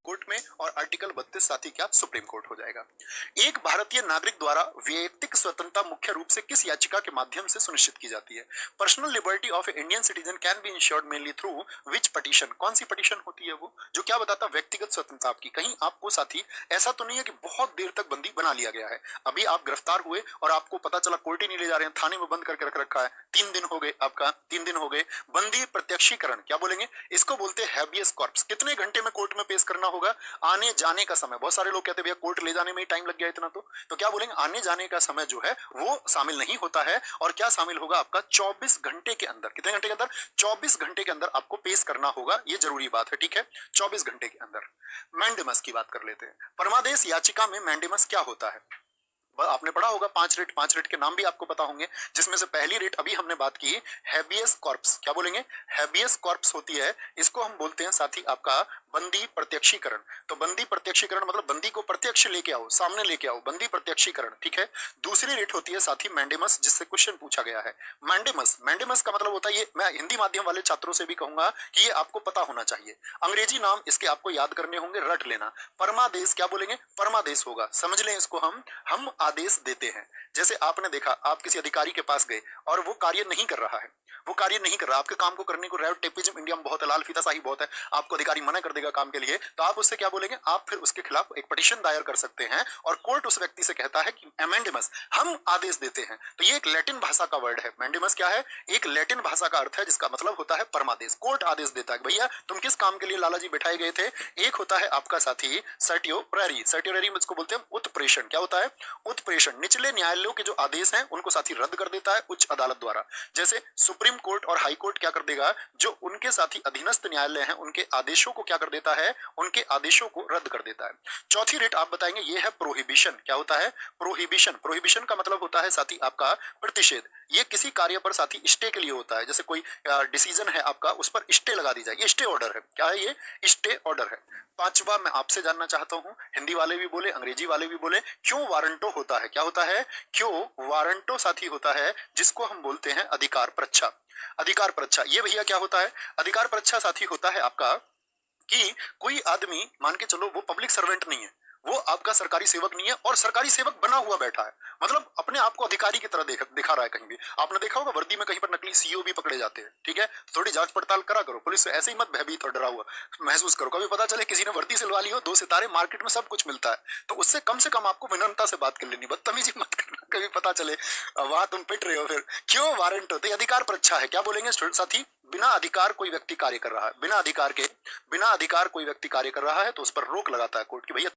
Court में और article 32 साथ ही क्या सुप्रीम कोर्ट हो जाएगा। एक भारतीय नागरिक द्वारा वैयक्तिक स्वतंत्रता मुख्य रूप से किस याचिका के माध्यम से सुनिश्चित की जाती है? Personal liberty of Indian citizen can be insured mainly through which petition? कौन सी पटिशन होती है वो जो क्या बताता है व्यक्तिगत स्वतंत्रता आपकी? कहीं आपको साथी ऐसा तो नहीं है कि बहुत देर तक बंदी बना लिया गया है, अभी आप गिरफ्तार हुए और आपको पता चला कोर्ट ही नहीं ले जा रहे हैं, थाने में बंद करके रख रखा है, 3 दिन हो गए, आपका 3 दिन हो गए। बंदी प्रत्यक्षीकरण क्या बोलेंगे इसको? बोलते हैं हैबियस कॉर्पस। कितने घंटे में कोर्ट में पेश करना होगा? आने जाने का समय। बहुत सारे लोग कहते हैं भैया कोर्ट ले जाने में ही टाइम लग गया इतना, तो क्या बोलेंगे आने जाने का समय जो है वो शामिल नहीं होता है। और क्या शामिल होगा आपका? 24 घंटे के अंदर। कितने घंटे के अंदर? 24 घंटे के अंदर आपको पेश करना होगा, ये जरूरी बात है, ठीक है, 24 घंटे के अंदर। मैंडेमस की बात कर लेते हैं। परमादेश याचिका में मैंडेमस क्या होता है? आपने पढ़ा होगा 5 रेट के नाम भी आपको पता होंगे, जिसमें से पहली रेट अभी हमने बात की हैबियस कॉर्पस। क्या बोलेंगे? हैबियस कॉर्पस होती है, इसको हम बोलते हैं साथी आपका बंदी प्रत्यक्षीकरण। तो बंदी प्रत्यक्षीकरण मतलब बंदी को प्रत्यक्ष लेके आओ, सामने लेके आओ, बंदी प्रत्यक्षीकरण, ठीक है। दूसरी रेट होती है साथी मैंडेमस, जिससे क्वेश्चन पूछा गया है। मैंडेमस, मैंडेमस का मतलब होता है, ये मैं हिंदी माध्यम वाले छात्रों से भी कहूंगा कि ये आपको पता होना चाहिए, अंग्रेजी नाम इसके आपको याद करने होंगे, रट लेना। परमादेश क्या बोलेंगे? परमादेश होगा, समझ लें इसको। हम आदेश देते हैं। जैसे आपने देखा आप किसी अधिकारी के पास गए और वो कार्य नहीं कर रहा है, वो कार्य नहीं कर रहा, आपके काम को करने को रेड टेपिज्म इंडिया में बहुत है, लाल फीताशाही बहुत है, आपको अधिकारी मना कर देगा काम के लिए, तो आप उससे क्या बोलेंगे? आप फिर उसके खिलाफ एक पिटीशन दायर कर सकते हैं और कोर्ट उस व्यक्ति से कहता है कि मैंडेमस, हम आदेश देते हैं। तो ये एक लैटिन भाषा का वर्ड है। मैंडेमस क्या है? एक लैटिन भाषा का अर्थ है जिसका मतलब होता है परमादेश। कोर्ट आदेश देता है भैया तुम किस काम के लिए लाला जी बैठाए गए थे। एक होता है आपका साथी सर्टियोररी, सर्टियोररी में इसको बोलते हैं उत्प्रेषण। क्या होता है? उत्प्रेषण। निचले न्यायालयों के जो आदेश हैं उनको साथी रद्द कर देता है उच्च अदालत द्वारा। जैसे सुप्रीम कोर्ट और हाई कोर्ट क्या कर देगा, जो उनके साथी अधीनस्थ न्यायालय हैं उनके आदेशों को क्या कर देता है? उनके आदेशों को रद्द कर देता है। चौथी रेट आप बताएंगे ये है प्रोहिबिशन। क्या होता है? प्रोहिबिशन। प्रोहिबिशन का मतलब होता है साथी आपका प्रतिषेध। ये किसी कार्य पर साथी स्टे के लिए होता है। जैसे कोई डिसीजन है आपका, उस पर स्टे लगा दी जाए, ये स्टे ऑर्डर है। क्या है? ये स्टे ऑर्डर है। पांचवा मैं आपसे जानना चाहता हूं, हिंदी वाले भी बोले अंग्रेजी वाले भी बोले, क्यों वारंटो होता है? क्या होता है? क्यों वारंटो साथी होता है, जिसको हम बोलते हैं अधिकार परीक्षा। अधिकार परीक्षा ये भैया क्या होता है? अधिकार परीक्षा साथी होता है आपका कि कोई आदमी मान के चलो वो पब्लिक सर्वेंट नहीं है, वो आपका सरकारी सेवक नहीं है और सरकारी सेवक बना हुआ बैठा है, मतलब अपने आप को अधिकारी की तरह दिखा रहा है। कहीं भी आपने देखा होगा वर्दी में कहीं पर नकली सीईओ भी पकड़े जाते हैं, ठीक है। थोड़ी जांच पड़ताल करा करो, पुलिस से ऐसे ही मत भयभीत और डरा हुआ महसूस करो। कभी पता चले किसी ने वर्दी सिलवा ली हो, 2 सितारे, मार्केट में सब कुछ मिलता है, तो उससे कम से कम आपको विनम्रता से बात कर लेनी, बदतमीजी मत करना। कभी पता चले वहां तुम पिट रहे हो, फिर क्यों वारंट होते? अधिकार परीक्षा है। क्या बोलेंगे साथी? बिना अधिकार कोई व्यक्ति कार्य कर रहा है, बिना अधिकार कोई व्यक्ति कार्य कर रहा है तो उस पर रोक लगाता है कोर्ट की भैया